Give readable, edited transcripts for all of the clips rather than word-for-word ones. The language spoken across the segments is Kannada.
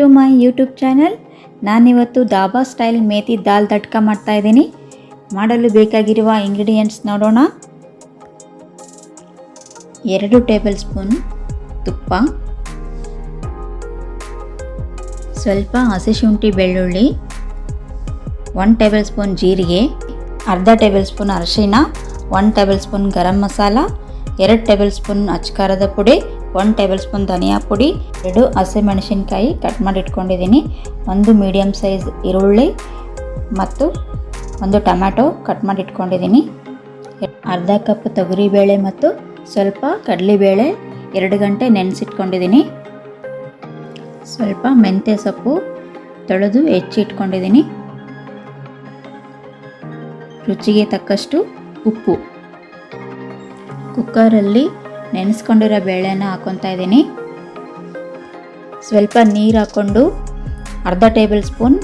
To my YouTube channel. ನಾನಿವತ್ತು ಧಾಬಾ ಸ್ಟೈಲ್ ಮೇಥಿ ದಾಲ್ ತಡ್ಕ ಮಾಡ್ತಾ ಇದ್ದೀನಿ. ಮಾಡಲು ಬೇಕಾಗಿರುವ ಇಂಗ್ರೀಡಿಯೆಂಟ್ಸ್ ನೋಡೋಣ. 2 ಟೇಬಲ್ ಸ್ಪೂನ್ ತುಪ್ಪ, ಸ್ವಲ್ಪ ಹಸಿಶುಂಠಿ ಬೆಳ್ಳುಳ್ಳಿ, 1 ಟೇಬಲ್ ಸ್ಪೂನ್ ಜೀರಿಗೆ, ಅರ್ಧ ಟೇಬಲ್ ಸ್ಪೂನ್ ಅರಿಶಿನ, 1 table spoon garam masala, 2 table spoon ಅಚ್ಕಾರದ ಪುಡಿ, 1 ಟೇಬಲ್ ಸ್ಪೂನ್ ಧನಿಯಾ ಪುಡಿ, 2 ಹಸಿಮೆಣಸಿನಕಾಯಿ ಕಟ್ ಮಾಡಿ ಇಟ್ಕೊಂಡಿದ್ದೀನಿ, 1 ಮೀಡಿಯಮ್ ಸೈಜ್ ಈರುಳ್ಳಿ ಮತ್ತು 1 ಟೊಮ್ಯಾಟೊ ಕಟ್ ಮಾಡಿ ಇಟ್ಕೊಂಡಿದ್ದೀನಿ, ಅರ್ಧ ಕಪ್ ತೊಗರಿಬೇಳೆ ಮತ್ತು ಸ್ವಲ್ಪ ಕಡಲೆಬೇಳೆ 2 ಗಂಟೆ ನೆನೆಸಿಟ್ಕೊಂಡಿದ್ದೀನಿ, ಸ್ವಲ್ಪ ಮೆಂತ್ಯ ಸೊಪ್ಪು ತೊಳೆದು ಹೆಚ್ಚಿಟ್ಕೊಂಡಿದ್ದೀನಿ, ರುಚಿಗೆ ತಕ್ಕಷ್ಟು ಉಪ್ಪು. ಕುಕ್ಕರಲ್ಲಿ ನೆನೆಸ್ಕೊಂಡಿರೋ ಬೇಳೆನ ಹಾಕ್ಕೊತಾ ಇದ್ದೀನಿ. ಸ್ವಲ್ಪ ನೀರು ಹಾಕ್ಕೊಂಡು ಅರ್ಧ ಟೇಬಲ್ ಸ್ಪೂನ್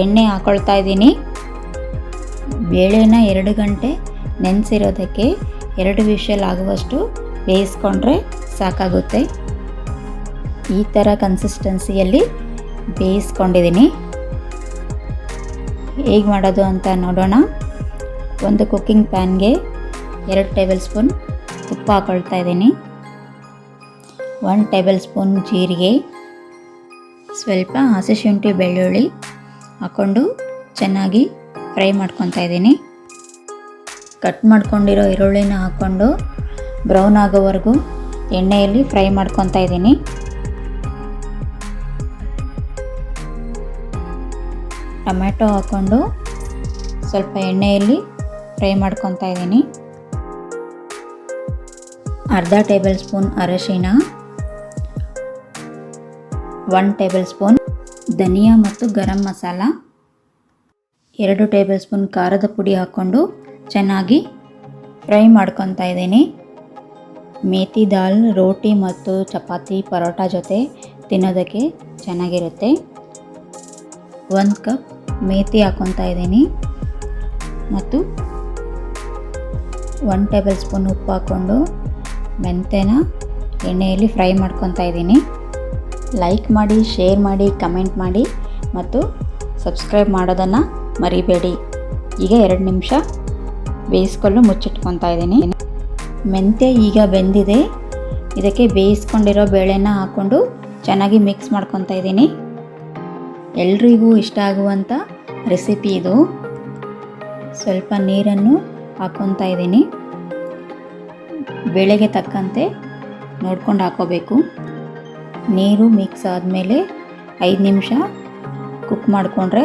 ಎಣ್ಣೆ ಹಾಕ್ಕೊಳ್ತಾ ಇದ್ದೀನಿ. ಬೇಳೆನ 2 ಗಂಟೆ ನೆನೆಸಿರೋದಕ್ಕೆ 2 ವಿಷಲ್ ಆಗುವಷ್ಟು ಬೇಯಿಸ್ಕೊಂಡ್ರೆ ಸಾಕಾಗುತ್ತೆ. ಈ ಥರ ಕನ್ಸಿಸ್ಟೆನ್ಸಿಯಲ್ಲಿ ಬೇಯಿಸ್ಕೊಂಡಿದ್ದೀನಿ. ಹೇಗೆ ಮಾಡೋದು ಅಂತ ನೋಡೋಣ. ಒಂದು ಕುಕ್ಕಿಂಗ್ ಪ್ಯಾನ್ಗೆ 2 ಟೇಬಲ್ ಸ್ಪೂನ್ ತುಪ್ಪ ಹಾಕ್ಕೊಳ್ತಾ ಇದ್ದೀನಿ, 1 ಟೇಬಲ್ ಸ್ಪೂನ್ ಜೀರಿಗೆ, ಸ್ವಲ್ಪ ಹಸಿಶುಂಠಿ ಬೆಳ್ಳುಳ್ಳಿ ಹಾಕ್ಕೊಂಡು ಚೆನ್ನಾಗಿ ಫ್ರೈ ಮಾಡ್ಕೊತಾ ಇದ್ದೀನಿ. ಕಟ್ ಮಾಡ್ಕೊಂಡಿರೋ ಈರುಳ್ಳಿನ ಹಾಕ್ಕೊಂಡು ಬ್ರೌನ್ ಆಗೋವರೆಗೂ ಎಣ್ಣೆಯಲ್ಲಿ ಫ್ರೈ ಮಾಡ್ಕೊತಾ ಇದ್ದೀನಿ. ಟೊಮ್ಯಾಟೊ ಹಾಕ್ಕೊಂಡು ಸ್ವಲ್ಪ ಎಣ್ಣೆಯಲ್ಲಿ ಫ್ರೈ ಮಾಡ್ಕೊತಾ ಇದ್ದೀನಿ. ಅರ್ಧ ಟೇಬಲ್ ಸ್ಪೂನ್ ಅರಿಶಿನ, 1 ಟೇಬಲ್ ಸ್ಪೂನ್ ಧನಿಯಾ ಮತ್ತು ಗರಂ ಮಸಾಲ, 2 ಟೇಬಲ್ ಸ್ಪೂನ್ ಖಾರದ ಪುಡಿ ಹಾಕ್ಕೊಂಡು ಚೆನ್ನಾಗಿ ಫ್ರೈ ಮಾಡ್ಕೊತಾ ಇದ್ದೀನಿ. ಮೇಥಿ ದಾಲ್ ರೋಟಿ ಮತ್ತು ಚಪಾತಿ ಪರೋಟ ಜೊತೆ ತಿನ್ನೋದಕ್ಕೆ ಚೆನ್ನಾಗಿರುತ್ತೆ. 1 ಕಪ್ ಮೇಥಿ ಹಾಕ್ಕೊತಾ ಇದ್ದೀನಿ ಮತ್ತು 1 ಟೇಬಲ್ ಸ್ಪೂನ್ ಉಪ್ಪು ಹಾಕ್ಕೊಂಡು ಮೆಂತ್ಯನ ಎಣ್ಣೆಯಲ್ಲಿ ಫ್ರೈ ಮಾಡ್ಕೊತಾ ಇದ್ದೀನಿ. ಲೈಕ್ ಮಾಡಿ, ಶೇರ್ ಮಾಡಿ, ಕಮೆಂಟ್ ಮಾಡಿ ಮತ್ತು ಸಬ್ಸ್ಕ್ರೈಬ್ ಮಾಡೋದನ್ನು ಮರಿಬೇಡಿ. ಈಗ 2 ನಿಮಿಷ ಬೇಯಿಸ್ಕೊಂಡು ಮುಚ್ಚಿಟ್ಕೊತಾ ಇದ್ದೀನಿ. ಮೆಂತ್ಯ ಈಗ ಬೆಂದಿದೆ. ಇದಕ್ಕೆ ಬೇಯಿಸ್ಕೊಂಡಿರೋ ಬೇಳೆನ ಹಾಕ್ಕೊಂಡು ಚೆನ್ನಾಗಿ ಮಿಕ್ಸ್ ಮಾಡ್ಕೊತಾ ಇದ್ದೀನಿ. ಎಲ್ರಿಗೂ ಇಷ್ಟ ಆಗುವಂಥ ರೆಸಿಪಿ ಇದು. ಸ್ವಲ್ಪ ನೀರನ್ನು ಹಾಕ್ಕೊತಾ ಇದ್ದೀನಿ. ಬೇಳೆಗೆ ತಕ್ಕಂತೆ ನೋಡ್ಕೊಂಡು ಹಾಕೋಬೇಕು. ನೀರು ಮಿಕ್ಸ್ ಆದಮೇಲೆ 5 ನಿಮಿಷ ಕುಕ್ ಮಾಡಿಕೊಂಡ್ರೆ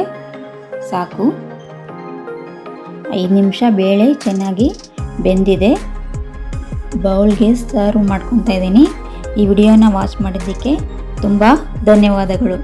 ಸಾಕು. 5 ನಿಮಿಷ ಬೇಳೆ ಚೆನ್ನಾಗಿ ಬೆಂದಿದೆ. ಬೌಲ್ಗೆ ಸರ್ವ್ ಮಾಡ್ಕೊತಾ ಇದ್ದೀನಿ. ಈ ವಿಡಿಯೋನ ವಾಚ್ ಮಾಡಿದ್ದಕ್ಕೆ ತುಂಬ ಧನ್ಯವಾದಗಳು.